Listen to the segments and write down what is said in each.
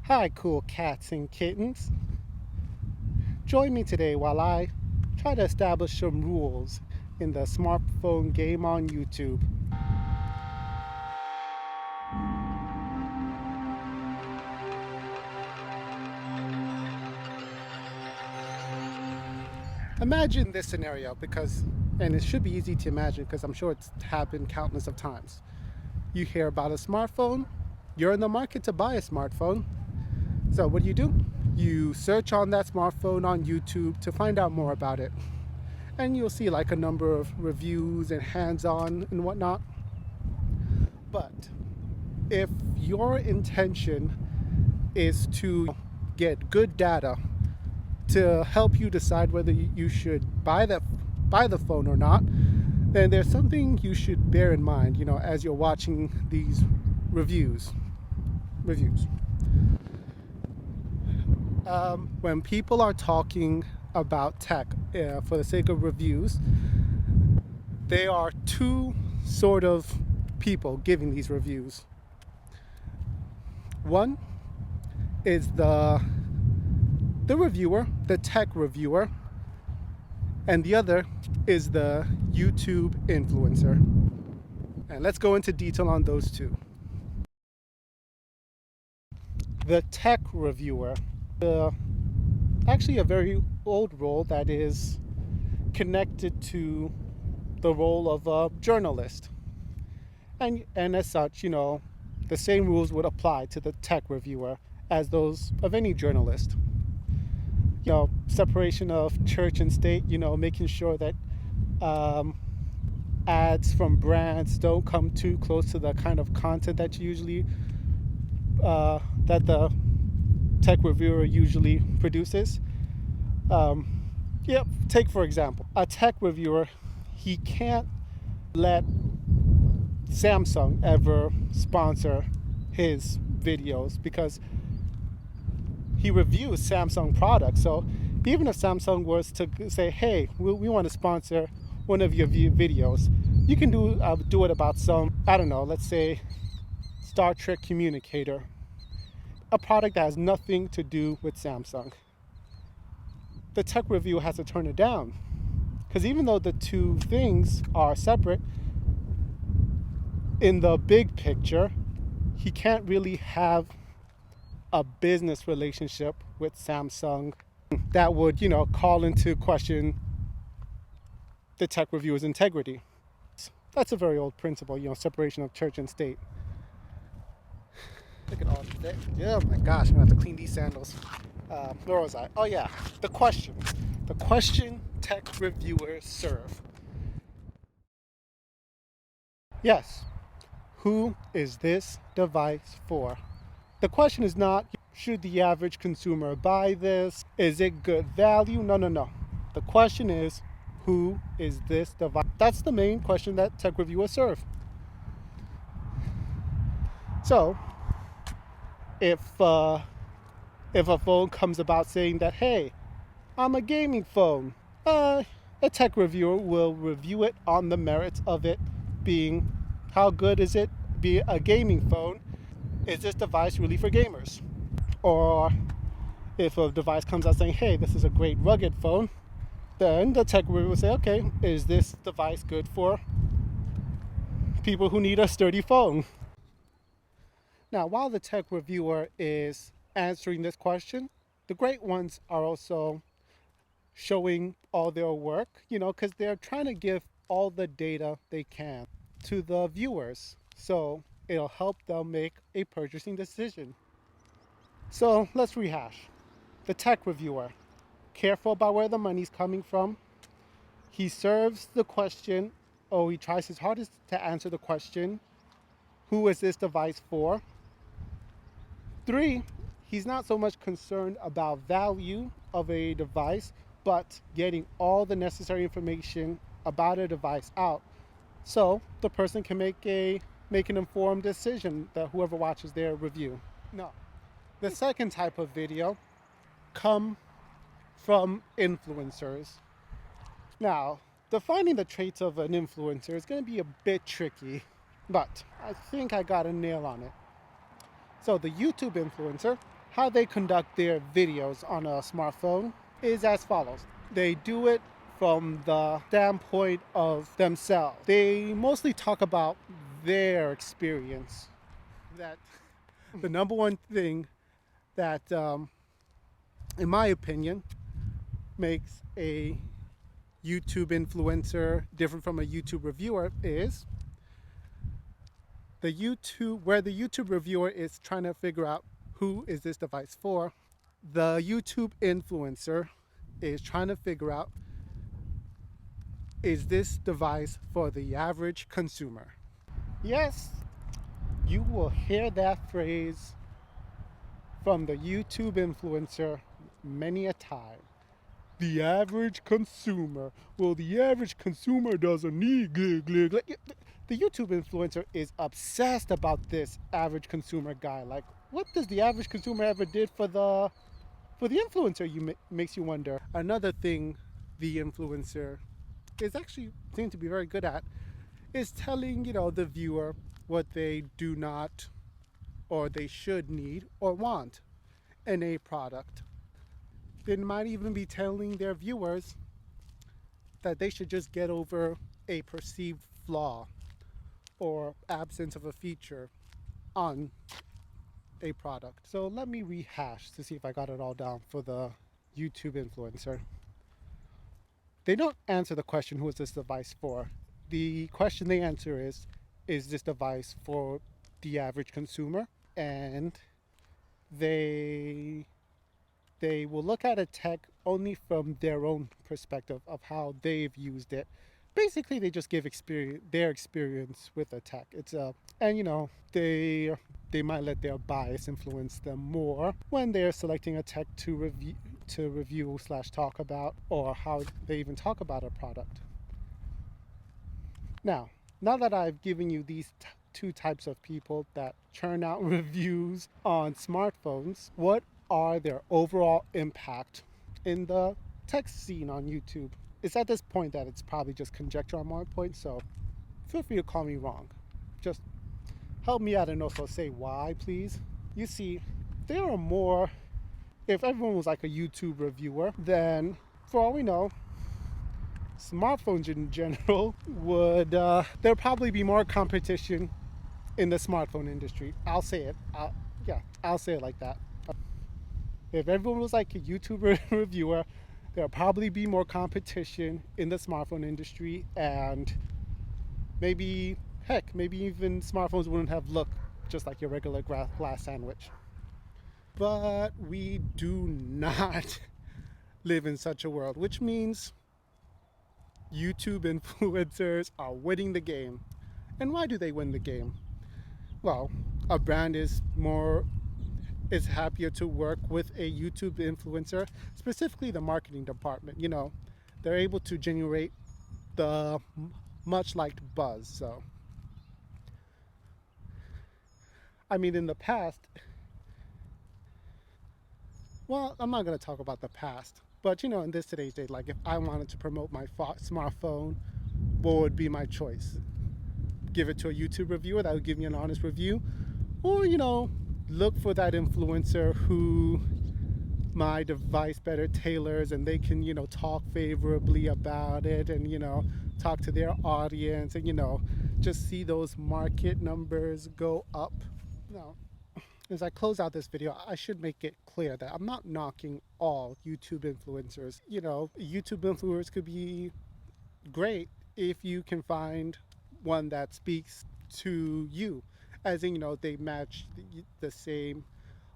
Hi, cool cats and kittens. Join me today while I try to establish some rules in the smartphone game on YouTube. Imagine this scenario and it should be easy to imagine because I'm sure it's happened countless of times. You hear about a smartphone, you're in the market to buy a smartphone. So, what do? You search on that smartphone on YouTube to find out more about it. And you'll see like a number of reviews and hands on and whatnot. But if your intention is to get good data to help you decide whether you should buy the phone or not, then there's something you should bear in mind, as you're watching these reviews. Reviews. When people are talking about tech for the sake of reviews, there are two sort of people giving these reviews. One is the reviewer, the tech reviewer, and the other is the YouTube influencer. And let's go into detail on those two. The tech reviewer, actually a very old role that is connected to the role of a journalist. And as such, the same rules would apply to the tech reviewer as those of any journalist. Separation of church and state, making sure that ads from brands don't come too close to the kind of content that that the tech reviewer usually produces. Take for example, a tech reviewer, he can't let Samsung ever sponsor his videos because he reviews Samsung products. So even if Samsung was to say, hey, we want to sponsor one of your videos, you can do it about some, I don't know, let's say Star Trek communicator, a product that has nothing to do with Samsung. The tech reviewer has to turn it down because even though the two things are separate, in the big picture, he can't really have a business relationship with Samsung that would, call into question the tech reviewer's integrity. That's a very old principle, separation of church and state. Look at all that. Yeah, oh my gosh, I'm gonna have to clean these sandals. Where was I? Oh yeah, the question. The question tech reviewers serve. Yes, who is this device for? The question is not, should the average consumer buy this? Is it good value? No. The question is, who is this device? That's the main question that tech reviewers serve. So, if a phone comes about saying that, hey, I'm a gaming phone, a tech reviewer will review it on the merits of it being, how good is it, be a gaming phone? Is this device really for gamers? Or if a device comes out saying, hey, this is a great rugged phone, then the tech reviewer will say, okay, is this device good for people who need a sturdy phone? Now, while the tech reviewer is answering this question, the great ones are also showing all their work, because they're trying to give all the data they can to the viewers. So it'll help them make a purchasing decision. So let's rehash. The tech reviewer, careful about where the money's coming from. He serves the question, or he tries his hardest to answer the question, who is this device for? 3, he's not so much concerned about value of a device, but getting all the necessary information about a device out so the person can make an informed decision, that whoever watches their review. No. The second type of video come from influencers. Now, defining the traits of an influencer is going to be a bit tricky, but I think I got a nail on it. So the YouTube influencer how they conduct their videos on a smartphone is as follows. They do it from the standpoint of themselves. They mostly talk about their experience. That the number one thing that, in my opinion, makes a YouTube influencer different from a YouTube reviewer is the YouTube reviewer is trying to figure out who is this device for. The YouTube influencer is trying to figure out, is this device for the average consumer? Yes, you will hear that phrase from the YouTube influencer many a time. The average consumer. Well, the average consumer doesn't need the YouTube influencer is obsessed about this average consumer guy. Like, what does the average consumer ever did for the influencer? Makes you wonder. Another thing the influencer is actually seem to be very good at is telling the viewer what they do not or they should need or want in a product. They might even be telling their viewers that they should just get over a perceived flaw or absence of a feature on a product. So let me rehash to see if I got it all down for the YouTube influencer. They don't answer the question, who is this device for? The question they answer is this device for the average consumer? And they will look at a tech only from their own perspective of how they've used it. Basically, they just give their experience with a tech. And they might let their bias influence them more when they're selecting a tech to review / talk about, or how they even talk about a product. Now that I've given you these two types of people that churn out reviews on smartphones, what are their overall impact in the tech scene on YouTube? It's at this point that it's probably just conjecture on my point, so feel free to call me wrong. Just help me out and also say why, please. You see, if everyone was like a YouTube reviewer, then for all we know, smartphones in general there'd probably be more competition in the smartphone industry. I'll say it. I'll say it like that. If everyone was like a YouTube reviewer, there'll probably be more competition in the smartphone industry, and maybe even smartphones wouldn't have looked just like your regular glass sandwich. But we do not live in such a world, which means YouTube influencers are winning the game. And why do they win the game? Well, a brand is happier to work with a YouTube influencer, specifically the marketing department. They're able to generate the much liked buzz. So, I mean, in the past, well, I'm not going to talk about the past, but in this today's day, like if I wanted to promote my smartphone, what would be my choice? Give it to a YouTube reviewer that would give me an honest review, or look for that influencer who my device better tailors, and they can talk favorably about it, and talk to their audience, and just see those market numbers go up. As I close out this video, I should make it clear that I'm not knocking all YouTube influencers. YouTube influencers could be great if you can find one that speaks to you, as in they match the same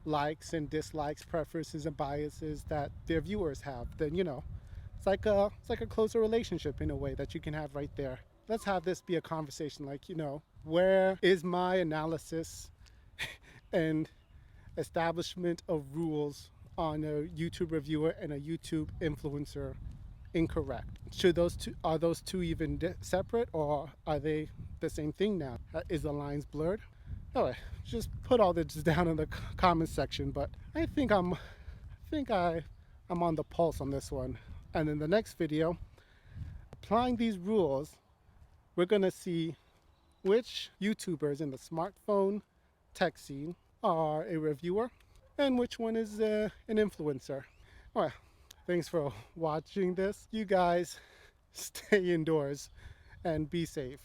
likes and dislikes, preferences and biases that their viewers have. Then it's like a closer relationship in a way that you can have right there. Let's have this be a conversation, like where is my analysis and establishment of rules on a YouTube reviewer and a YouTube influencer incorrect? Are those two even separate, or are they the same thing now? Is the lines blurred? Anyway, just put all this down in the comment section. But I think I'm on the pulse on this one. And in the next video, applying these rules, we're gonna see which YouTubers in the smartphone tech scene are a reviewer and which one is an influencer. Well, thanks for watching this. You guys stay indoors and be safe.